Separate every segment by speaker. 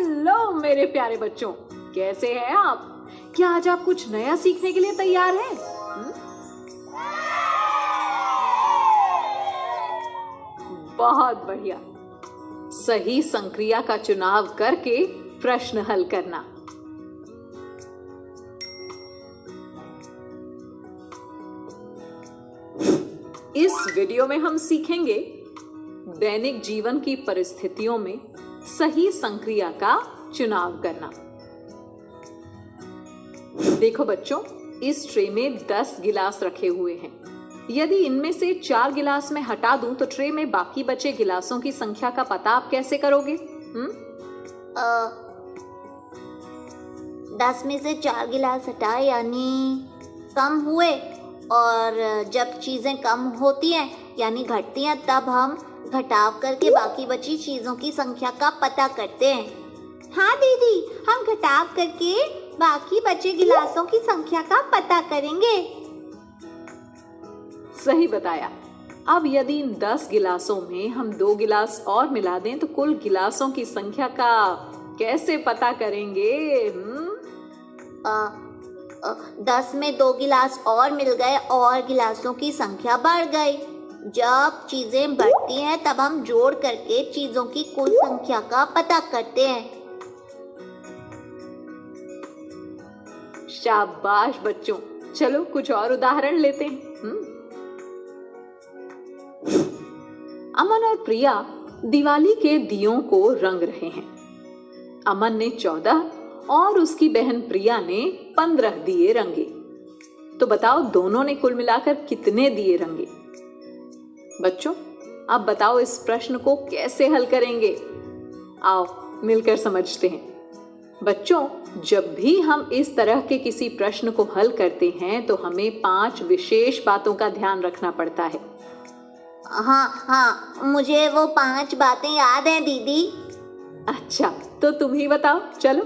Speaker 1: Hello मेरे प्यारे बच्चों, कैसे हैं आप? क्या आज आप कुछ नया सीखने के लिए तैयार हैं? बहुत बढ़िया। सही संक्रिया का चुनाव करके प्रश्न हल करना। इस वीडियो में हम सीखेंगे दैनिक जीवन की परिस्थितियों में सही संक्रिया का चुनाव करना। देखो बच्चों, इस ट्रे में 10 गिलास रखे हुए हैं। यदि इनमें से 4 गिलास मैं हटा दूं तो ट्रे में बाकी बचे गिलासों की संख्या का पता आप कैसे करोगे?
Speaker 2: 10 में से 4 गिलास हटाए यानी कम हुए, और जब चीजें कम होती हैं यानी घटती हैं तब हम घटाव करके बाकी बची चीजों की संख्या का पता करते हैं। हाँ दीदी, हम घटाव करके बाकी बचे गिलासों की संख्या का पता करेंगे।
Speaker 1: सही बताया। अब यदि इन 10 गिलासों में हम 2 गिलास और मिला दें तो कुल गिलासों की संख्या का कैसे पता करेंगे?
Speaker 2: 10 में 2 गिलास और मिल गए और गिलासों की संख्या बढ़ गई। जब चीजें बढ़ती हैं तब हम जोड़ करके चीजों की कुल संख्या का पता करते हैं।
Speaker 1: शाबाश बच्चों, चलो कुछ और उदाहरण लेते हैं। अमन और प्रिया दिवाली के दियों को रंग रहे हैं। अमन ने 14 और उसकी बहन प्रिया ने 15 दिए रंगे। तो बताओ दोनों ने कुल मिलाकर कितने दिए रंगे? बच्चों, अब बताओ इस प्रश्न को कैसे हल करेंगे? आओ मिलकर समझते हैं। बच्चों, जब भी हम इस तरह के किसी प्रश्न को हल करते हैं तो हमें 5 विशेष बातों का ध्यान रखना पड़ता है।
Speaker 2: हाँ, मुझे वो 5 बातें याद हैं दीदी।
Speaker 1: अच्छा, तो तुम ही बताओ। चलो।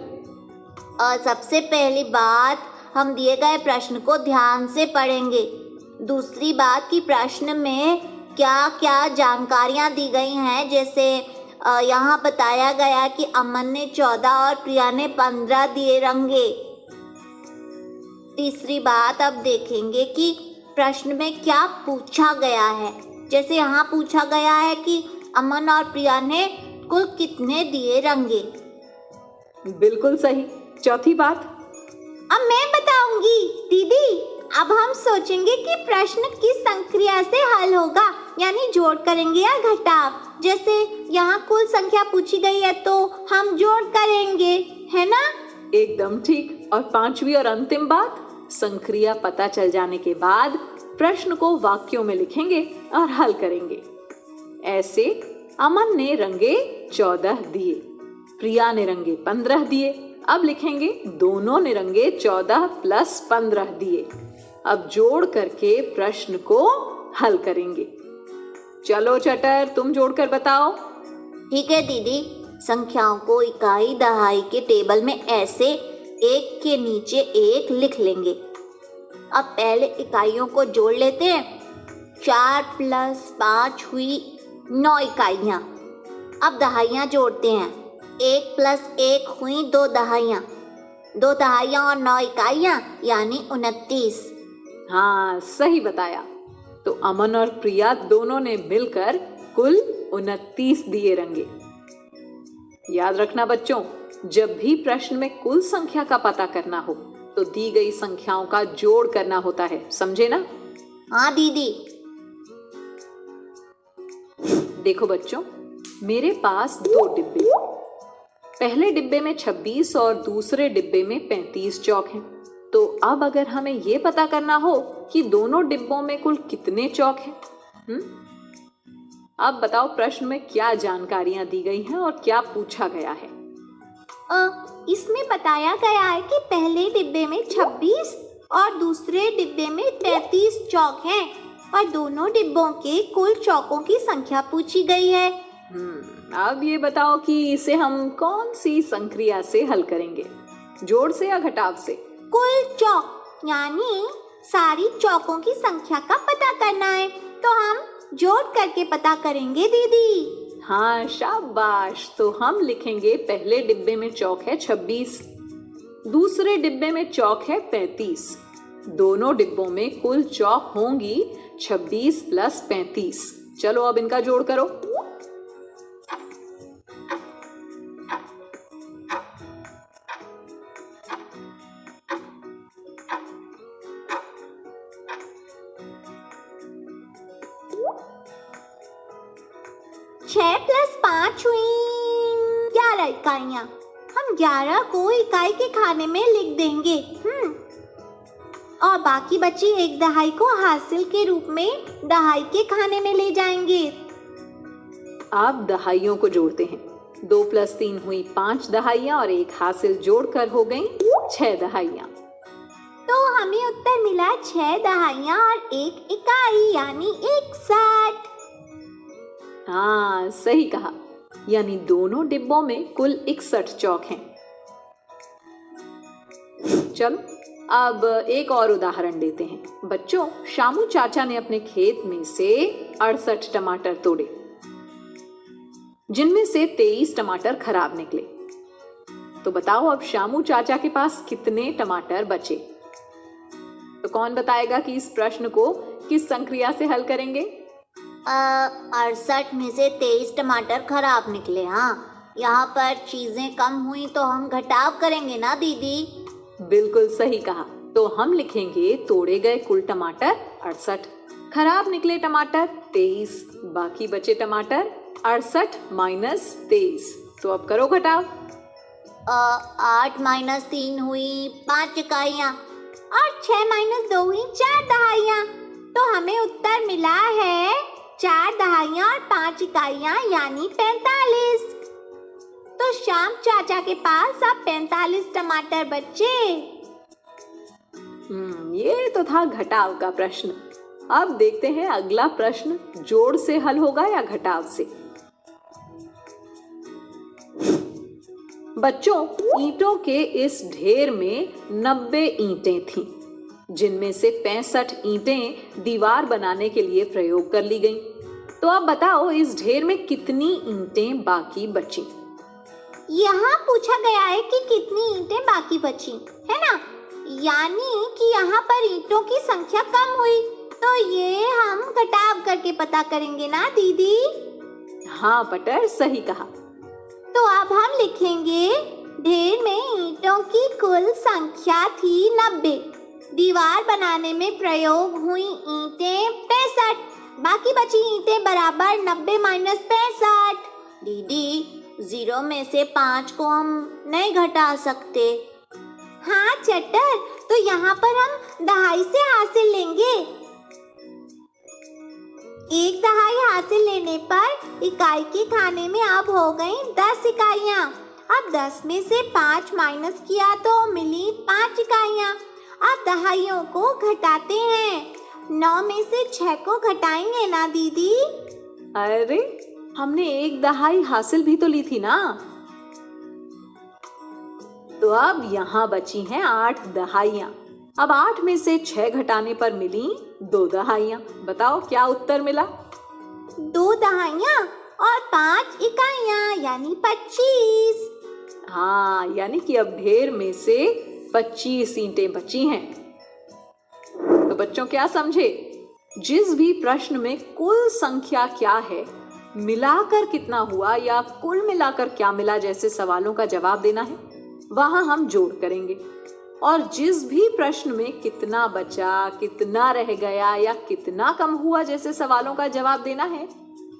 Speaker 2: और सबसे पहली बात, हम दिए गए प्रश्न को ध्यान से पढ़ेंगे। दूसरी बात कि प्रश्न में क्या क्या जानकारियां दी गई हैं, जैसे यहाँ बताया गया कि अमन ने 14 और प्रिया ने 15 दिए रंगे। तीसरी बात, अब देखेंगे कि प्रश्न में क्या पूछा गया है। जैसे यहाँ पूछा गया है कि अमन और प्रिया ने कुल कितने दिए रंगे।
Speaker 1: बिल्कुल सही। चौथी बात,
Speaker 2: अब मैं बताऊंगी दीदी। अब हम सोचेंगे कि प्रश्न किस संक्रिया से हल होगा, यानी जोड़ करेंगे या घटाव। जैसे यहाँ कुल संख्या पूछी गई है तो हम जोड़ करेंगे, है ना?
Speaker 1: एकदम ठीक। और 5वीं और अंतिम बात, संक्रिया पता चल जाने के बाद प्रश्न को वाक्यों में लिखेंगे और हल करेंगे। ऐसे अमन ने रंगे 14 दिए, प्रिया ने रंगे 15 दिए। अब लिखेंगे दोनों ने रंगे 14 + 15 दिए। अब जोड़ करके प्रश्न को हल करेंगे। चलो चटर, तुम जोड़कर बताओ।
Speaker 2: ठीक है दीदी। संख्याओं को इकाई दहाई के टेबल में ऐसे एक के नीचे एक लिख लेंगे। अब पहले इकाइयों को जोड़ लेते हैं। 4 + 5 हुई 9 इकाइयाँ। अब दहाइयाँ जोड़ते हैं। 1 + 1 हुई 2 दहाइयाँ। 2 दहाइयाँ और 9 इकाइयाँ यानी 29।
Speaker 1: हाँ, सही बताया। तो अमन और प्रिया दोनों ने मिलकर कुल 29 दिए रंगे। याद रखना बच्चों, जब भी प्रश्न में कुल संख्या का पता करना हो तो दी गई संख्याओं का जोड़ करना होता है, समझे ना?
Speaker 2: हाँ दीदी।
Speaker 1: देखो बच्चों, मेरे पास 2 डिब्बे। पहले डिब्बे में 26 और दूसरे डिब्बे में 35 चौक हैं। तो अब अगर हमें ये पता करना हो कि दोनों डिब्बों में कुल कितने चौक हैं, अब बताओ प्रश्न में क्या जानकारियां दी गई हैं और क्या पूछा गया है?
Speaker 2: इसमें बताया गया है कि पहले डिब्बे में 26 और दूसरे डिब्बे में 33 चौक हैं और दोनों डिब्बों के कुल चौकों की संख्या पूछी गई है।
Speaker 1: अब ये बताओ कि इसे हम कौन सी संक्रिया से हल करेंगे, जोड़ से या घटाव से?
Speaker 2: कुल चौक यानी सारी चौकों की संख्या का पता करना है, तो हम जोड़ करके पता करेंगे दीदी।
Speaker 1: हाँ शाबाश। तो हम लिखेंगे पहले डिब्बे में चौक है 26, दूसरे डिब्बे में चौक है 35। दोनों डिब्बों में कुल चौक होंगी 26 प्लस 35। चलो अब इनका जोड़ करो।
Speaker 2: छह प्लस 5 हुई 11 इकाइयां। हम 11 को इकाई के खाने में लिख देंगे। और बाकी बची एक दहाई को हासिल के रूप में दहाई के खाने में ले जाएंगे।
Speaker 1: अब दहाइयों को जोड़ते हैं। 2 प्लस 3 हुई 5 दहाइयां और एक हासिल जोड़कर हो गई 6 दहाइयां।
Speaker 2: तो हमें उत्तर मिला 6 दहाइयां और 1 इकाई यानी 61।
Speaker 1: हाँ सही कहा, यानी दोनों डिब्बों में कुल 61 चौक हैं। चलो अब एक और उदाहरण देते हैं। बच्चों, शामू चाचा ने अपने खेत में से 68 टमाटर तोड़े, जिनमें से 23 टमाटर खराब निकले। तो बताओ अब शामू चाचा के पास कितने टमाटर बचे? तो कौन बताएगा कि इस प्रश्न को किस संक्रिया से हल करेंगे?
Speaker 2: 68 में से 23 टमाटर खराब निकले। हाँ, यहाँ पर चीजें कम हुई तो हम घटाव करेंगे ना दीदी?
Speaker 1: बिल्कुल सही कहा। तो हम लिखेंगे तोड़े गए कुल टमाटर 68, खराब निकले टमाटर 23, बाकी बचे टमाटर 68 माइनस 23। तो अब करो घटाव।
Speaker 2: 8 माइनस 3 हुई 5 इकाइयाँ और 6 माइनस 2 हुई 4 दहाइयाँ। तो हमें उत्तर मिला है 4 दहाइयाँ और 5 इकाइयाँ यानी 45। तो श्याम चाचा के पास अब 45 टमाटर बचे।
Speaker 1: ये तो था घटाव का प्रश्न। अब देखते हैं अगला प्रश्न जोड़ से हल होगा या घटाव से। बच्चों, ईंटों के इस ढेर में 90 ईंटें थीं, जिनमें से 65 ईंटें दीवार बनाने के लिए प्रयोग कर ली गईं। तो अब बताओ इस ढेर में कितनी ईंटें बाकी बची?
Speaker 2: यहाँ पूछा गया है कि कितनी ईंटें बाकी बची, है ना? यानी कि यहाँ पर ईंटों की संख्या कम हुई, तो ये हम घटाव करके पता करेंगे ना दीदी?
Speaker 1: हाँ पटर, सही कहा।
Speaker 2: तो अब हम लिखेंगे ढेर में ईंटों की कुल संख्या थी 90, दीवार बनाने में प्रयोग हुई ईंटें 65, बाकी बची ईंटें बराबर 90 माइनस 65। दीदी, 0 में से 5 को हम नहीं घटा सकते। हाँ चटर, तो यहाँ पर हम दहाई से हासिल लेंगे। एक दहाई हासिल लेने पर इकाई के खाने में अब हो गई 10 इकाइयाँ। अब 10 में से 5 माइनस किया तो मिली 5 इकाइयाँ। अब दहाइयों को घटाते हैं। 9 में से 6 को घटाएंगे ना दीदी?
Speaker 1: अरे, हमने एक दहाई हासिल भी तो ली थी ना। तो अब यहाँ बची हैं 8 दहाइयाँ। अब 8 में से 6 घटाने पर मिली 2 दहाइयाँ। बताओ क्या उत्तर मिला?
Speaker 2: 2 दहाइयाँ और 5 इकाइयाँ यानी 25।
Speaker 1: हाँ, यानी कि अब ढेर में से 25 ईंटें बची हैं। तो बच्चों क्या समझे? जिस भी प्रश्न में कुल संख्या क्या है, मिलाकर कितना हुआ या कुल मिलाकर क्या मिला जैसे सवालों का जवाब देना है, वहां हम जोड़ करेंगे। और जिस भी प्रश्न में कितना बचा, कितना रह गया या कितना कम हुआ जैसे सवालों का जवाब देना है,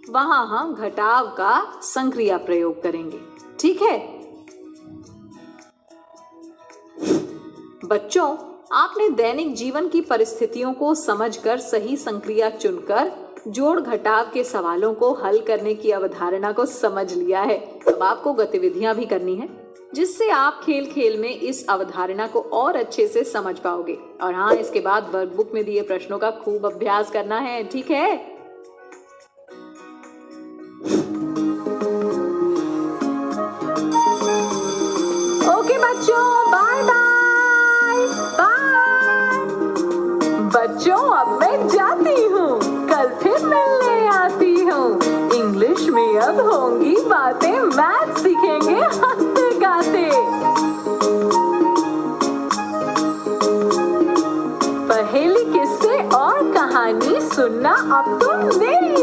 Speaker 1: वहां हम घटाव का संक्रिया प्रयोग करेंगे। ठीक है बच्चों, आपने दैनिक जीवन की परिस्थितियों को समझकर सही संक्रिया चुनकर जोड़ घटाव के सवालों को हल करने की अवधारणा को समझ लिया है। अब आपको गतिविधियां भी करनी है, जिससे आप खेल खेल में इस अवधारणा को और अच्छे से समझ पाओगे। और हाँ, इसके बाद वर्कबुक में दिए प्रश्नों का खूब अभ्यास करना है। ठीक है? ओके बच्चों, बाय बाय बाय। बच्चों, अब मैं जाती हूँ, कल फिर मिलने आती हूँ। इंग्लिश में अब होंगी बातें, मैथ सीखेंगे हंसते गाते। पहेली, किस्से और कहानी सुनना अब तुम मेरी